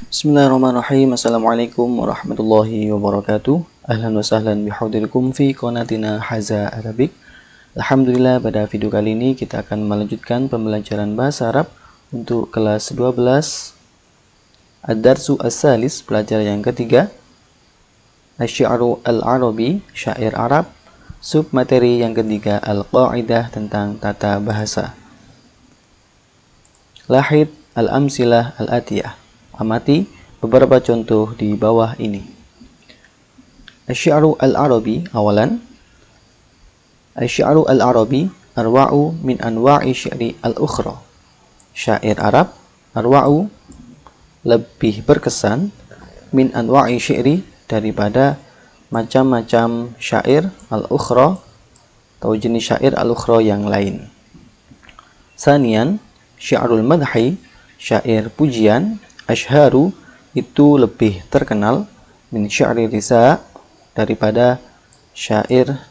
Bismillahirrahmanirrahim. Assalamualaikum warahmatullahi wabarakatuh. Ahlan wa sahlan bihadirikum fi qanatina Haza Arabic. Alhamdulillah, pada video kali ini kita akan melanjutkan pembelajaran bahasa Arab untuk kelas 12 Ad-Darsu As-Salis, pelajaran yang ketiga, Asy-Syi'ru Al-Arabi, syair Arab. Submateri yang ketiga, Al-Qa'idah, tentang tata bahasa. Lahid al-amsilah al-atiyah. Amati beberapa contoh di bawah ini. Asy-Syi'ru al-Arabi, awalan. Asy-Syi'ru al-Arabi arwa'u min anwa'i syi'ri al-ukhra. Syair Arab, arwa'u, lebih berkesan, min anwa'i syi'ri, daripada macam-macam syair al-ukhra, atau jenis syair al-ukhra yang lain. Sanian, syi'rul madhi, syair pujian, asyharu, itu lebih terkenal, min syi'ri risa, daripada syair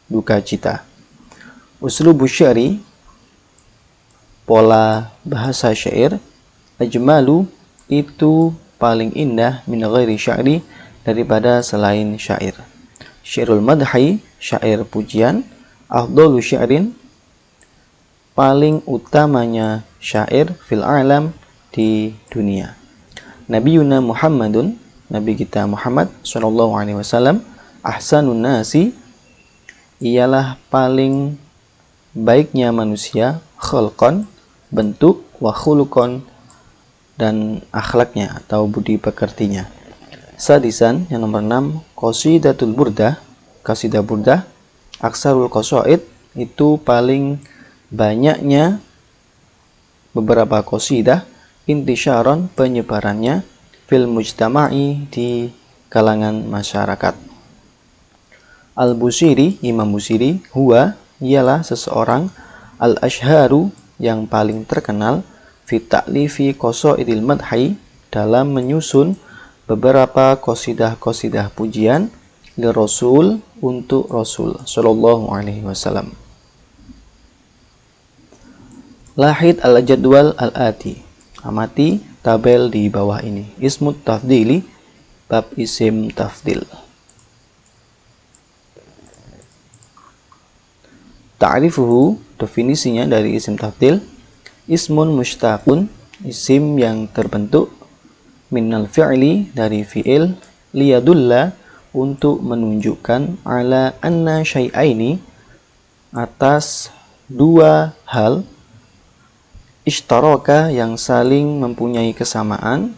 duka cita. Uslubu syi'ri, pola bahasa syair, ajmalu, itu paling indah, min ghairi syi'ri, daripada selain syair. Syi'rul madhi, syair pujian, afdalu syi'rin, paling utamanya syair, fil alam, di dunia. Nabiyuna Muhammadun, Nabi kita Muhammad sallallahu alaihi wasallam, ahsanun nasi, ialah paling baiknya manusia, khalqan, bentuk, wa khuluqan, dan akhlaknya atau budi pekertinya. Sadisan, yang nomor 6, qasidatul burdah, qasidah burdah, aksarul qasaid, itu paling banyaknya beberapa qasidah, intisyaron, penyebarannya, fil mujtama'i, di kalangan masyarakat. Al-Busiri, Imam Busiri, huwa, ialah seseorang, al-ashharu, yang paling terkenal, fi ta'lifi qasaidil madhi, dalam menyusun beberapa qasidah-qasidah pujian, li Rasul, untuk Rasul sallallahu alaihi wasallam. Lahid al-jadwal al-ati, amati tabel di bawah ini. Ismut tafdili, bab isim tafdil. Ta'rifuhu, definisinya dari isim tafdil. Ismun mushtaqun, isim yang terbentuk, minal fi'li, dari fi'il, liyadulla, untuk menunjukkan, ala anna syai'aini, atas dua hal, ishtaraka, yang saling mempunyai kesamaan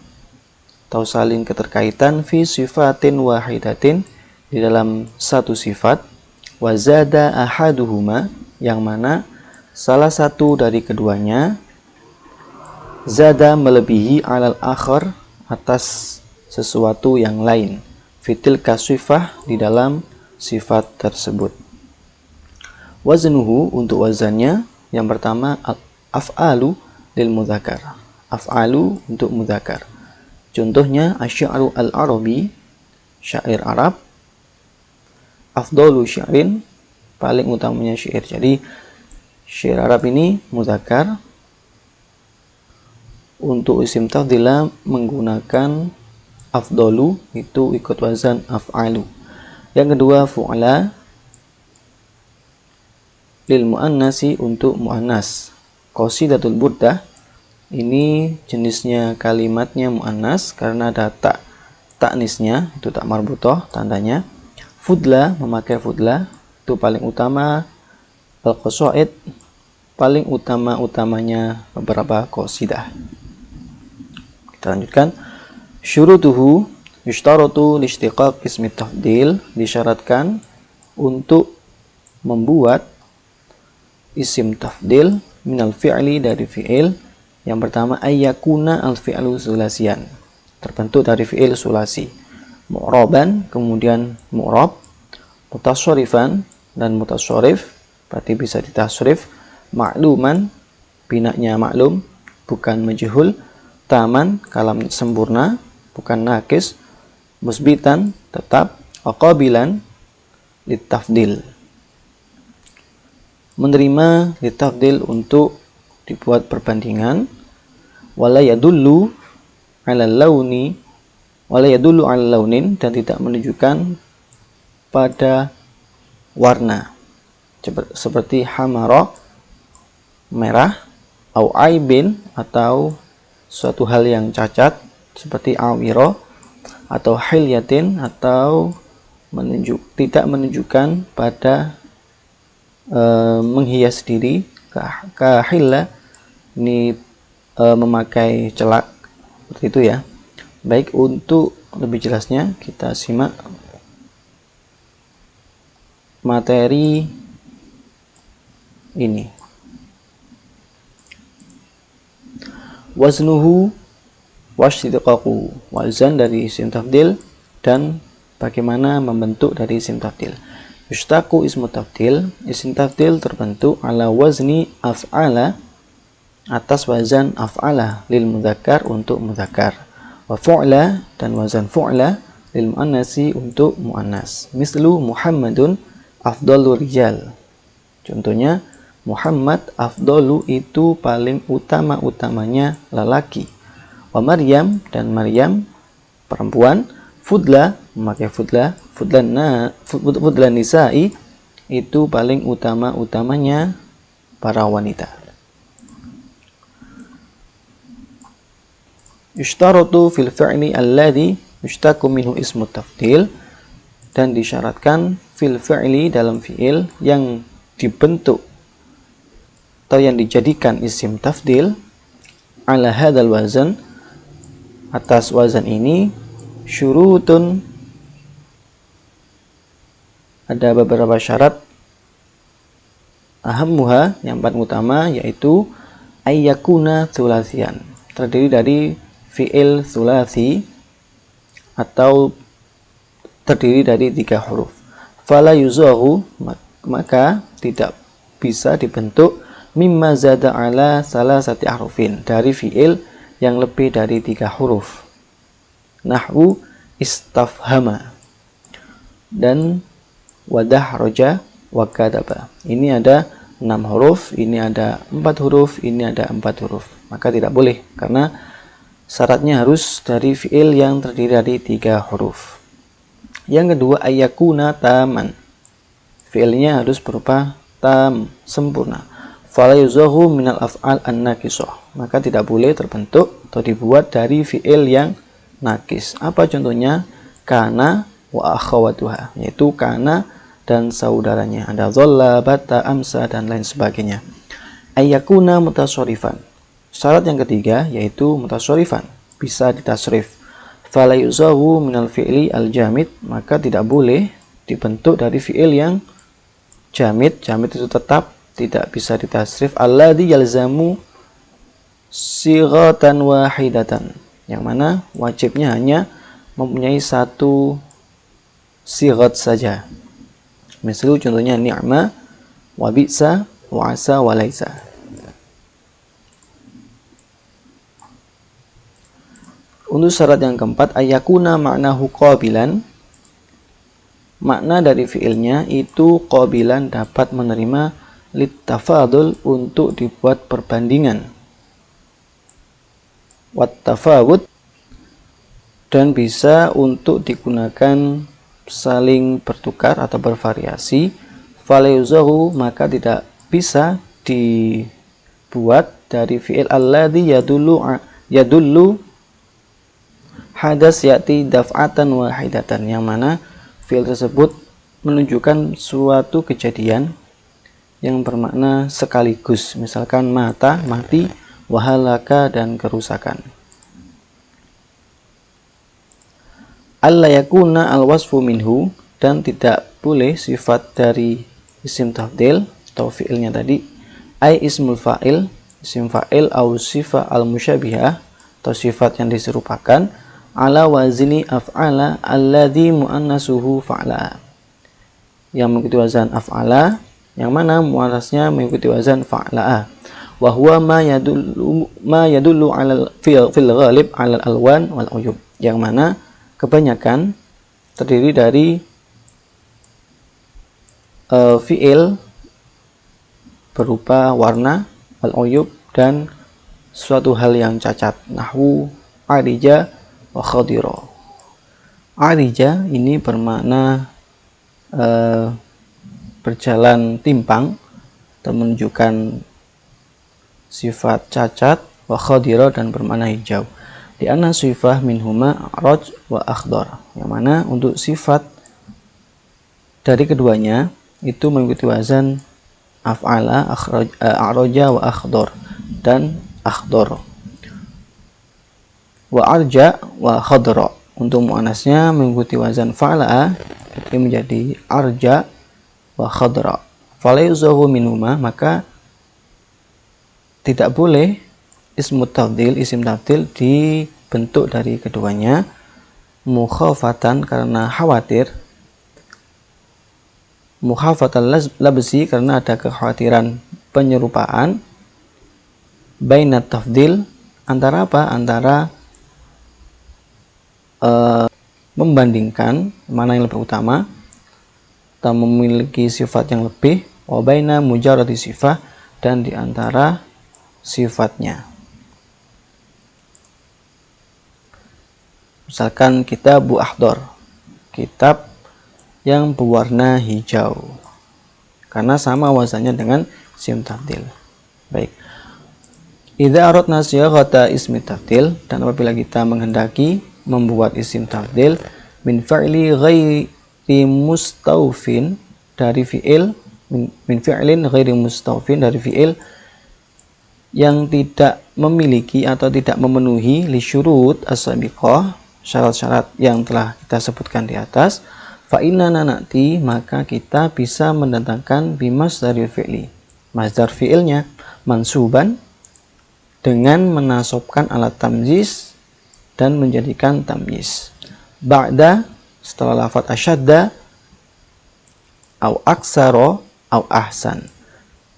atau saling keterkaitan, fi sifatin wahidatin, di dalam satu sifat, wa zada ahaduhuma, yang mana salah satu dari keduanya, zada, melebihi, alal akhar, atas sesuatu yang lain, fitil kasifah, di dalam sifat tersebut. Waznuhu, untuk wazannya, yang pertama, af'alu lil mudzakkar, af'alu untuk mudzakkar. Contohnya, asy-syi'ru al-arabi, syair Arab, afdalu syi'rin, paling utamanya syair. Jadi syair Arab ini mudzakkar. Untuk isim tafdila menggunakan afdalu, itu ikut wazan af'alu. Yang kedua, fu'ala lil muannasi, untuk muannas. Qasidatul burdah, ini jenisnya kalimatnya muannas karena ada taknisnya, itu tak marbutoh tandanya. Fudla, memakai fudla, itu paling utama. Al-qasaid, paling utama-utamanya beberapa qasidah. Kita lanjutkan. Syurutuhu, yushtaratu liishtiqaq ismi tafdil, disyaratkan untuk membuat isim tafdil, minal fi'li, dari fi'il. Yang pertama, ayyakuna al-fi'lu sulasian, terbentuk dari fi'il sulasi. Mu'raban, kemudian mu'rab. Mutasyarifan, dan mutasyarif, berarti bisa ditasyrif. Ma'luman, binaknya maklum, bukan majhul. Taman, kalam sempurna, bukan nakis. Musbitan, tetap. Qabilan, litafdil, menerima, litafdil, untuk dibuat perbandingan. Wala yadullu, 'ala launi wala yadullu 'ala launin, dan tidak menunjukkan pada warna seperti hamara merah, au aibin atau suatu hal yang cacat seperti awiro, atau hilyatin atau tidak menunjukkan pada menghias diri, kahilla ini memakai celak, seperti itu ya. Baik, untuk lebih jelasnya kita simak materi ini. Waznuhu wasydaqahu, wazan dari isim tafdil dan bagaimana membentuk dari isim tafdil. Yushtaqu ismu tafdil, isim tafdil terbentuk ala wazni af'ala, atas wazan af'ala, lil mudzakkar untuk mudzakkar, wa fu'la dan wazan fu'la lil muannasi untuk muannas. Mislu Muhammadun afdalur rijal, contohnya Muhammad afdalu itu paling utama-utamanya lelaki. Wa Maryam dan Maryam perempuan, fudla memakai fudlan nisa'i itu paling utama-utamanya para wanita. Yushtaratu fil fi'li alladhi yushtaqu minhu ismu tafdil, dan disyaratkan fil fi'li dalam fi'il yang dibentuk atau yang dijadikan isim tafdil ala hadzal wazan, atas wazan ini, syurutun ada beberapa syarat, ahammuha yang paling utama yaitu ayyakuna tsulasian, terdiri dari fi'il tsulasi atau terdiri dari 3 huruf. Fala yuzahu, maka tidak bisa dibentuk mimma zada ala salasati ahrufin, dari fi'il yang lebih dari 3 huruf. Nahwu istafhama dan wadah roja wakadaba. Ini ada 6 huruf, ini ada 4 huruf, ini ada 4 huruf. Maka tidak boleh, karena syaratnya harus dari fi'il yang terdiri dari 3 huruf. Yang kedua, ayyakuna taman, fi'ilnya harus berupa tam, sempurna. Fala yuzahu minal af'al an-nakisah, maka tidak boleh terbentuk atau dibuat dari fi'il yang nakis. Apa contohnya? Kana wa akhawatuha, yaitu kana dan saudaranya. Ada dhalla, bata, amsa dan lain sebagainya. Ayyakuna mutasorifan, syarat yang ketiga yaitu mutasorifan, bisa ditasrif. Fala yuzahu minal fi'li al-jamid, maka tidak boleh dibentuk dari fi'il yang jamid. Jamid itu tetap tidak bisa ditasrif. Alladzi yalzamu sighatan wahidatan, yang mana wajibnya hanya mempunyai 1 sighat saja. Misal contohnya ni'ma wa bi'sa wa asa wa laisa. Untuk syarat yang keempat, ayyakuna ma'nahu qabilan, makna dari fi'ilnya itu qabilan, dapat menerima littafadul, untuk dibuat perbandingan, wattafawud dan bisa untuk digunakan saling bertukar atau bervariasi. Falayuzahu, maka tidak bisa dibuat dari fi'il alladhi yadullu hadas ya'ti daf'atan wahidatan, yang mana fi'il tersebut menunjukkan suatu kejadian yang bermakna sekaligus, misalkan mata, mati, wahalaka dan kerusakan. Alla yakuna al-wasfu minhu, dan tidak boleh sifat dari isim tafdil atau fi'ilnya tadi, ai ismul fa'il, isim fa'il, au sifat al-musyabihah atau sifat yang diserupakan, ala wazni af'ala alladhi muannasuhu fa'la, yang mengikuti wazan af'ala, yang mana muannasnya mengikuti wazan fa'la'a. Wa huwa ma yadullu ala fil ghalib ala al-alwan wal uyub, yang mana kebanyakan terdiri dari fi'il berupa warna, al-uyub dan suatu hal yang cacat. Nahwu arija wa khadira. Arija ini bermakna berjalan timpang atau menunjukkan sifat cacat, wa khadira dan bermakna hijau. Di anna sifah minhuma araj wa akhdar, yang mana untuk sifat dari keduanya itu mengikuti wazan af'ala, a'raja wa akhdar dan akhdar. Wa arja wa khadra, untuk muannasnya mengikuti wazan fa'ala itu menjadi arja wa khadra. Fala yuzahu minhuma, maka tidak boleh isim tafdil dibentuk dari keduanya, mukhafatan karena khawatir, mukhafatan labsi karena ada kekhawatiran penyerupaan, bainat tafdil antara apa? Antara membandingkan mana yang lebih utama atau memiliki sifat yang lebih, wa baina mujarradi sifah, dan di antara sifatnya. Misalkan kitab akhdar, kitab yang berwarna hijau, karena sama wazannya dengan isim tafdil. Baik. Idza aradna siyaghata ismi tafdil, dan apabila kita menghendaki membuat isim tafdil min fi'li ghairi mustawfin, dari fi'il min fi'lin ghairi mustawfin, dari fi'il yang tidak memiliki atau tidak memenuhi li syurut as-sabiqah, syarat-syarat yang telah kita sebutkan di atas, fa inna na'ti, maka kita bisa mendatangkan bimasdaril fi'li, masdar fi'ilnya, mansuban dengan menasobkan alat tamyiz dan menjadikan tamyiz. Ba'da, setelah lafaz asyadda, au aksaro, au ahsan,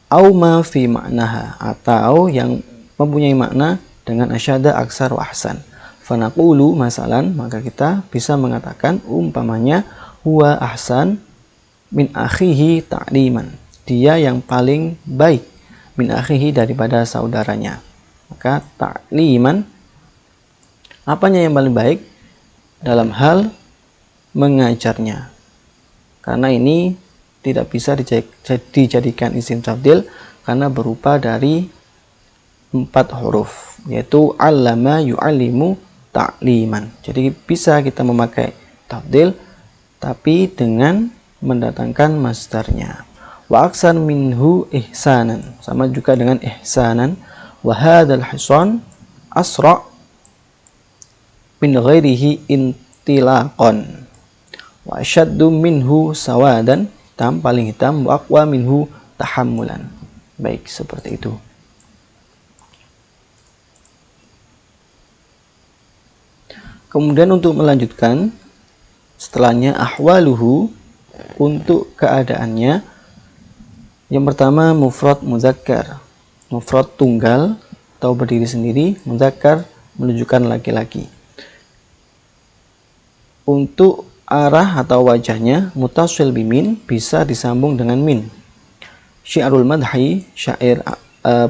au ma fi ma'naha, atau yang mempunyai makna dengan asyadda, aksar, wa ahsan. Fanaqulu, masalan, maka kita bisa mengatakan umpamanya huwa ahsan min akhihi ta'liman, dia yang paling baik min akhihi daripada saudaranya. Maka ta'liman, apanya yang paling baik? Dalam hal mengajarnya. Karena ini tidak bisa dijadikan isim tafdil karena berupa dari 4 huruf, yaitu allama yu'allimu ta'liman. Jadi bisa kita memakai tafdil tapi dengan mendatangkan masdarnya. Wa aksan minhu ihsanan, sama juga dengan ihsanan. Wa hadzal hisan asra' min ghairihi intilaqan, wa asyaddu minhu sawadan, hitam paling hitam, wa aqwa minhu tahammulan. Baik, seperti itu. Kemudian untuk melanjutkan, setelahnya ahwaluhu, untuk keadaannya. Yang pertama mufrad muzakkar, mufrad tunggal atau berdiri sendiri, muzakkar menunjukkan laki-laki. Untuk arah atau wajahnya mutasil bimin, bisa disambung dengan min. Syi'rul madhi, syair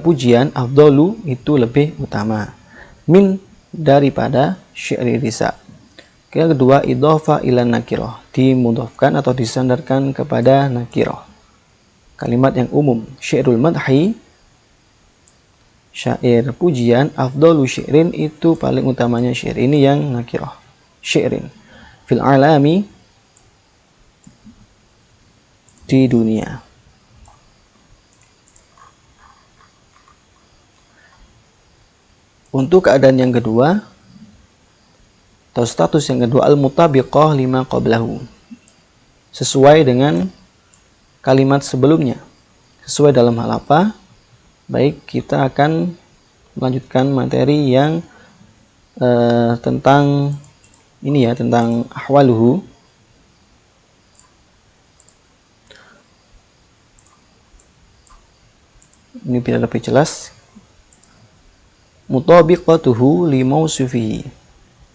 pujian, afdalu itu lebih utama min daripada syi'ri risa. Yang kedua idhofa ila nakirah, dimudhofkan atau disandarkan kepada nakirah, kalimat yang umum. Syi'rul madhi, syair pujian, afdalu syi'rin itu paling utamanya syair, ini yang nakirah, syi'rin. Fil alami, di dunia. Untuk keadaan yang kedua atau status yang kedua, al-mutabiqah lima qablahu, sesuai dengan kalimat sebelumnya. Sesuai dalam hal apa? Baik, kita akan melanjutkan materi yang tentang ini ya, tentang ahwaluhu. Ini biar lebih jelas. Mutabiqatuhu li mausufihi,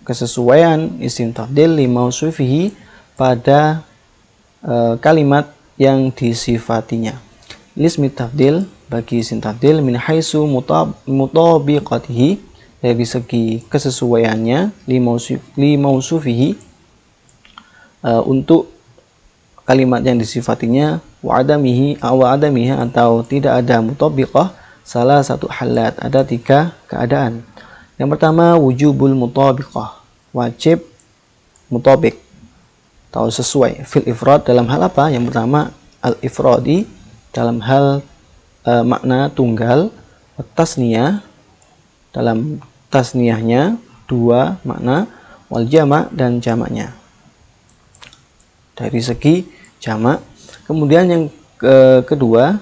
kesesuaian isim tafdil li mausufihi pada kalimat yang disifatinya. Lismi tafdil, bagi isim tafdil, min haitsu mutabiqatihi, dari segi kesesuaiannya limausufihi, untuk kalimat yang disifatinya, wa adamihi atau tidak ada mutabiqah, salah satu halat, ada 3 keadaan. Yang pertama wujubul mutabiqah, wajib mutabik atau sesuai, fil ifrad dalam hal apa? Yang pertama al ifradi dalam hal makna tunggal, tasniyah dalam tasniyahnya 2 makna, wal jama' dan jamaknya dari segi jamak. Kemudian yang kedua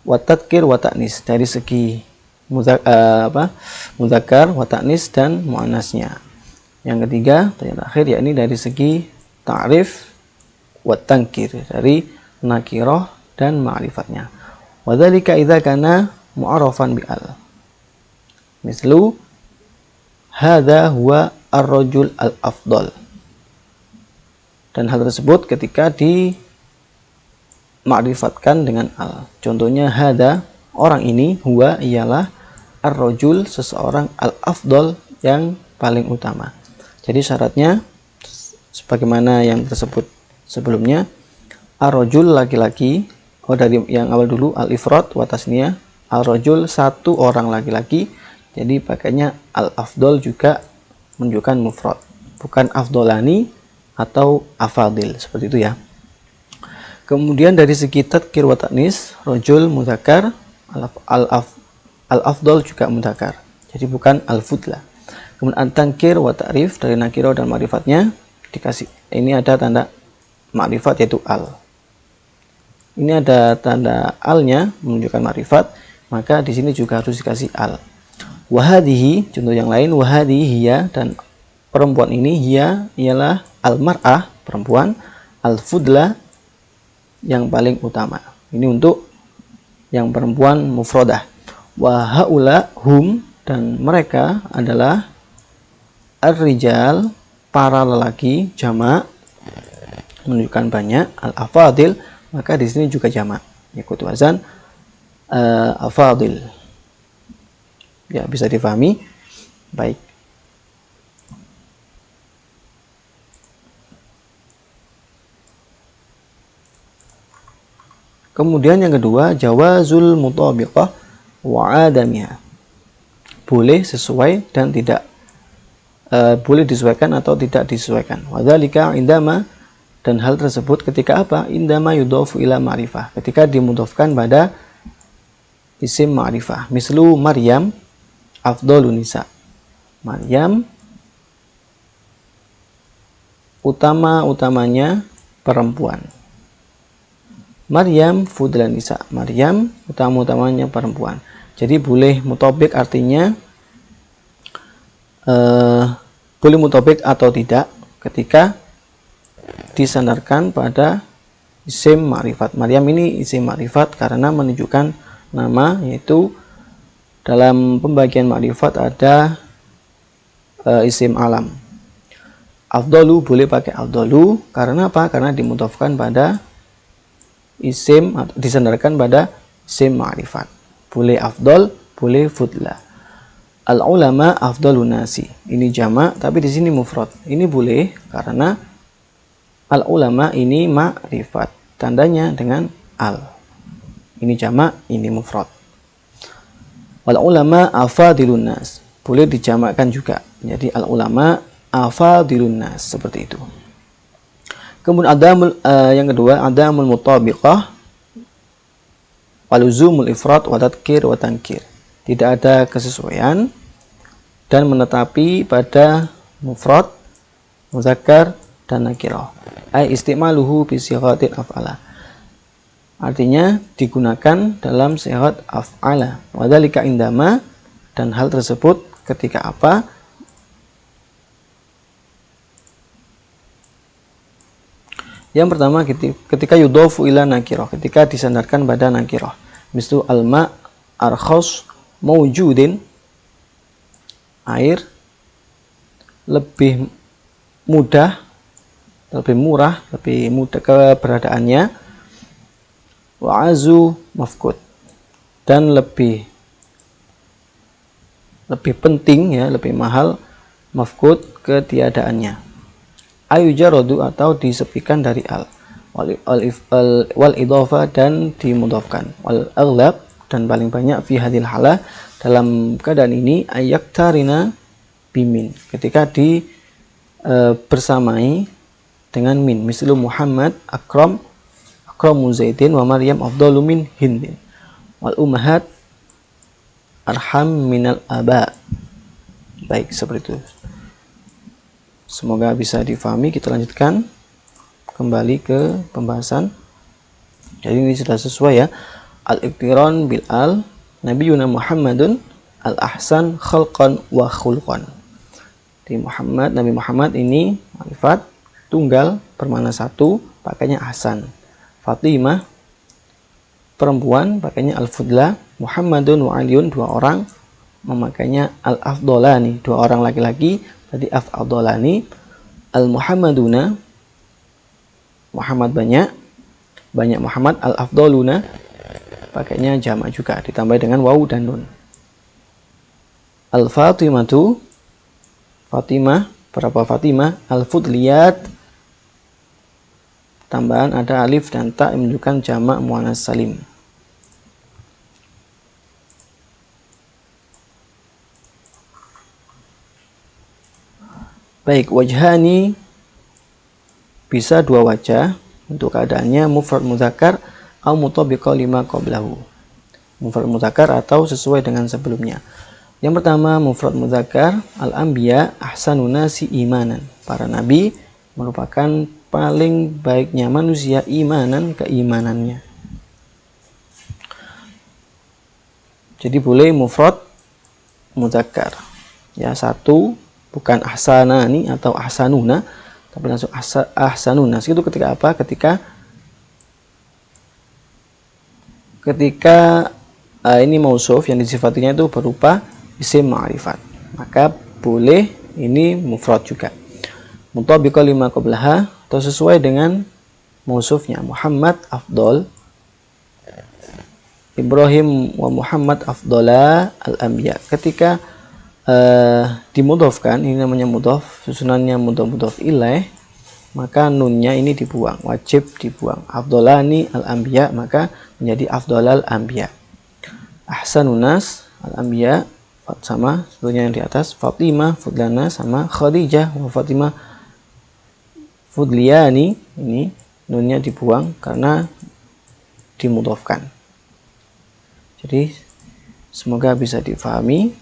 watadkir wa ta'nis dari segi muzakkar wa ta'nis dan muannasnya. Yang ketiga yang terakhir yakni dari segi ta'rif wa tankir dari nakirah dan ma'rifatnya. Wa dzalika idza kana mu'arrafan bi al. Mislu hadza huwa ar-rajul al-afdal. Dan hal tersebut ketika dimakrifatkan dengan al. Contohnya hadza, orang ini, huwa ialah, ar-rajul seseorang, al-afdal yang paling utama. Jadi syaratnya sebagaimana yang tersebut sebelumnya, ar-rajul laki-laki, dari yang awal dulu al-ifrad wa tasniyah, al-rajul satu orang laki-laki. Jadi pakainya al-afdal juga menunjukkan mufrad, bukan afdolani atau afadil, seperti itu ya. Kemudian dari segi tadkir wa ta'nis, rajul mudzakkar, al-afdal juga mudzakkar, jadi bukan al-fudla. Kemudian tankir wa ta'rif dari nakirah dan ma'rifatnya dikasih, ini ada tanda ma'rifat yaitu al. Ini ada tanda alnya menunjukkan ma'rifat, maka di sini juga harus dikasih al. Wahadihi, contoh yang lain, wahadihi hiya, dan perempuan ini, hiya ialah al-mar'ah, perempuan, al-fudla yang paling utama. Ini untuk yang perempuan mufradah. Wa haula hum, dan mereka adalah ar-rijal, para lelaki, jamak menunjukkan banyak, al-afadil, maka di sini juga jamak, yakut wazan afadil. Ya, bisa difahami. Baik. Kemudian yang kedua, jawazul mutabiqah wa adamiha. Boleh sesuai dan tidak boleh disesuaikan atau tidak disesuaikan. Wa dzalika indama, dan hal tersebut ketika apa? Indama yudhafu ila ma'rifah, ketika dimudhafkan pada isim ma'rifah. Mislu Maryam afdhalun nisa. Maryam utama-utamanya perempuan. Maryam fudlan nisa. Maryam utama-utamanya perempuan. Jadi boleh mutabik, artinya boleh mutabik atau tidak ketika disandarkan pada isim ma'rifat. Maryam ini isim ma'rifat karena menunjukkan nama, yaitu dalam pembagian ma'rifat ada isim alam. Afdalu boleh pakai afdalu karena apa? Karena dimudhafkan pada isim, disandarkan pada isim ma'rifat. Boleh afdal, boleh fudla. Al-ulama afdalun nasi. Ini jamak tapi di sini mufrad. Ini boleh karena al-ulama ini ma'rifat. Tandanya dengan al. Ini jamak, ini mufrad. Wal ulama afadilun nas. Boleh dijamakkan juga. Jadi al-ulama afadilun nas, seperti itu. Kemudian yang kedua, adamul mutabiqah waluzumul ifrad wa tadkir wa tankir. Tidak ada kesesuaian dan menetapi pada mufrad, muzakkar dan nakirah. Ai istimaluhu bi sighatin af'ala. Artinya digunakan dalam sighat af'ala. Wa dzalika indama, dan hal tersebut ketika apa? Yang pertama ketika yudhafu ila nakirah, ketika disandarkan pada nakirah. Misal alma arkhas mawjudin, air lebih mudah, lebih murah, lebih mudah keberadaannya. Wa azu mafqud, dan lebih lebih penting ya, lebih mahal mafqud ketiadaannya. Ayujaradu atau disepikan dari al. Wal idhofah dan dimudhofkan. Wal aghlab dan paling banyak fi hadil halah dalam keadaan ini ayaktarina bimin ketika bersamai dengan min. Mislu Muhammad akramu Zaidin wa Maryam afdalu min Hindin. Wal ummahat arham minal aba. Baik, seperti itu. Semoga bisa difahami. Kita lanjutkan kembali ke pembahasan. Jadi ini sudah sesuai ya. Al-iqtiran bil al Nabiyuna Muhammadun al-ahsan khalqan wa khulqan. Di Nabi Muhammad ini ma'rifat tunggal bermakna satu, pakainya ahsan. Fatimah perempuan, pakainya al-fudla. Muhammadun wa Aliun, dua orang, memakainya al-afdolani, dua orang laki-laki, tadi afdolani. Al-Muhammaduna, Muhammad banyak Muhammad. Al-afdoluna, pakainya jamak juga, ditambah dengan waw dan nun. Al-Fatimatu, Fatimah, berapa Fatimah? Al-Fudliyat, tambahan ada alif dan ta menunjukkan jamak muannas salim. Baik, wajhani bisa dua wajah untuk keadaannya mufrad mudzakkar atau mutabiqa lima qablahu. Mufrad mudzakkar atau sesuai dengan sebelumnya. Yang pertama mufrad mudzakkar, al-anbiya ahsanun nasi imanan. Para nabi merupakan paling baiknya manusia imanan, keimanannya. Jadi boleh mufrad mudzakkar. Ya, satu, bukan ahsanani atau ahsanuna, tapi langsung ahsanuna. Itu ketika apa? Ketika ini mausuf yang disifatinya itu berupa isim ma'rifat, maka boleh ini mufrad juga. Mutabiqa lima qablaha atau sesuai dengan mausufnya. Muhammad afdol, Ibrahim wa Muhammad afdola al-anbiya. Ketika dimudhofkan, ini namanya mudhof, susunannya mudhof ilaih, maka nunnya ini dibuang, wajib dibuang. Afdolani al-anbiya, maka menjadi afdolal anbiya. Ahsanunas al-anbiya sama sebenarnya yang di atas. Fatimah fudlana sama Khadijah wa Fatimah fudliyani, ini nunnya dibuang karena dimudhofkan. Jadi semoga bisa difahami.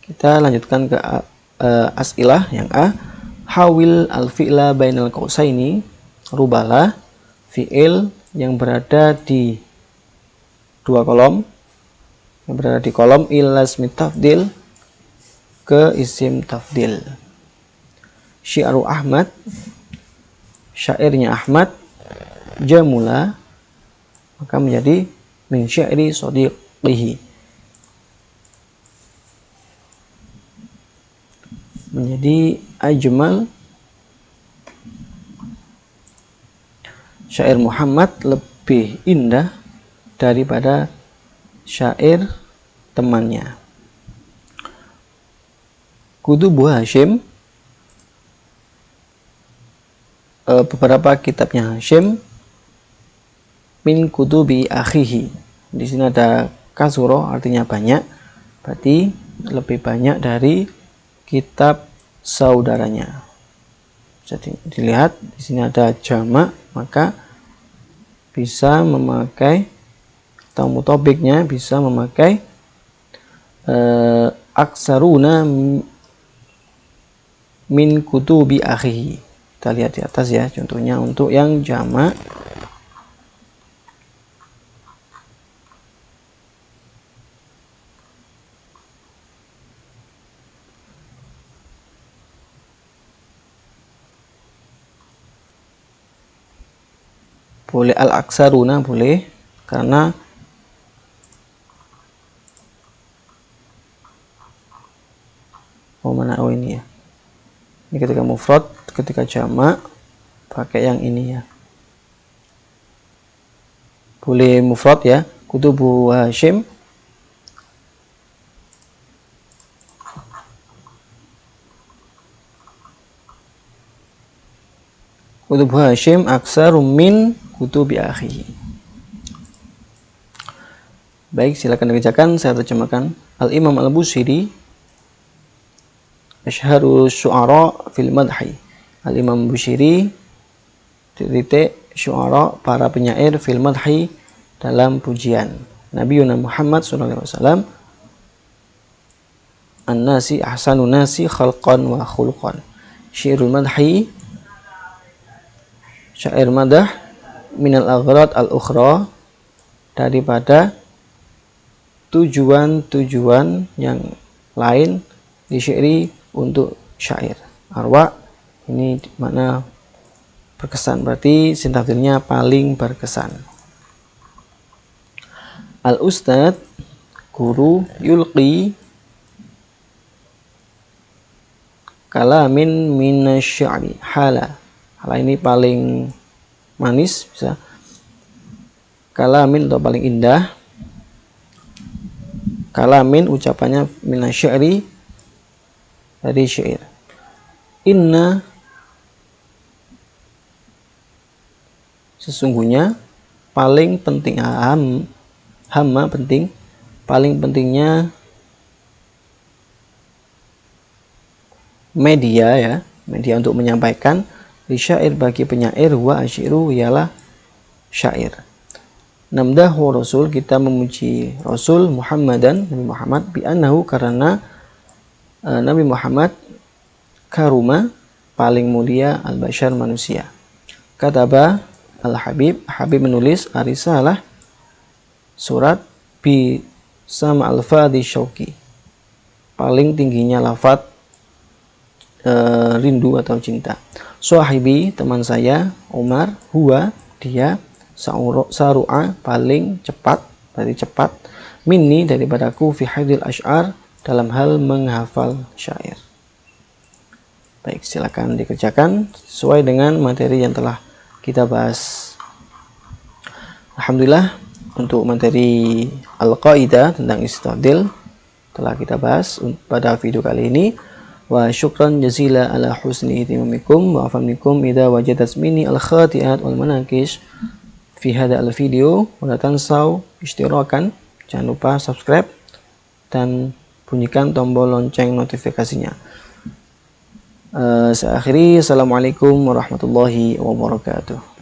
Kita lanjutkan ke as'ilah yang A. Hawil al-fi'la bainal qausaini, rubalah fi'il yang berada di dua kolom, yang berada di kolom ila ismi tafdil ke isim tafdil. Syi'ru Ahmad, syairnya Ahmad. Jamula, maka menjadi min syairi sadiqihi, menjadi ajmal. Syair Muhammad lebih indah daripada syair temannya. Kutubu Hashim, beberapa kitabnya Hashim. Min kutubi akhihi, di sini ada kasuro, artinya banyak, berarti lebih banyak dari kitab saudaranya. Jadi dilihat di sini ada jamak, maka bisa memakai atau mutobiknya bisa memakai aksaruna min kutubi akhihi. Kita lihat di atas ya, contohnya untuk yang jamak. Boleh al-aksaruna, boleh, karena ini ya. Ini ketika mufrad, ketika jamak pakai yang ini ya. Boleh mufrad ya, kutubu Hashim Kutubu Hashim aksaru min kutubi akhihi. Baik, silakan dikerjakan, saya terjemahkan. Al-Imam Al-Busiri asyharu syu'ara fil madhi. Al-Imam Busiri titik syu'ara, para penyair, fil madhi, dalam pujian Nabi Muhammad sallallahu alaihi wasallam. An-nasi ahsanun nasi khalqan wa khuluqan. Syairul madhi, syair madah, minal aghrad al-ukhra, daripada tujuan-tujuan yang lain, di syairi, untuk syair. Arwa ini mana berkesan, berarti sintafsirnya paling berkesan. Al-ustad, guru, yulqi kalamin minasy-sya'ri, hala ini paling manis, bisa kalamin atau paling indah. Kalamin ucapannya minasy-sya'ri, dari syair. Inna, sesungguhnya, paling penting, hamma penting, paling pentingnya media, ya, media untuk menyampaikan, di syair, bagi penyair, wa asyiru, ialah syair. Namdahu Rasul, kita memuji Rasul Muhammadan, Nabi Muhammad, bi annahu, karena Nabi Muhammad karuma, paling mulia, al-bashar, manusia. Kataba al-Habib, Habib menulis, arisalah, surat, bi sama al-fadhi syauqi, paling tingginya lafaz rindu atau cinta. Sahibi, teman saya, Umar, huwa, dia, saru'a, paling cepat, dari cepat, minni, daripadaku, fi hifdzil asy'ar, dalam hal menghafal syair. Baik, silakan dikerjakan sesuai dengan materi yang telah kita bahas. Alhamdulillah, untuk materi Al-Qaidah tentang istidlal telah kita bahas pada video kali ini. Wa syukran jazila ala husni ihtimamikum wa afamikum idza wajadat minni al-khati'at wal manakish fi hadha al-video. Wa la tansau ishtirakan, jangan lupa subscribe dan bunyikan tombol lonceng notifikasinya. Saya akhiri, assalamualaikum warahmatullahi wabarakatuh.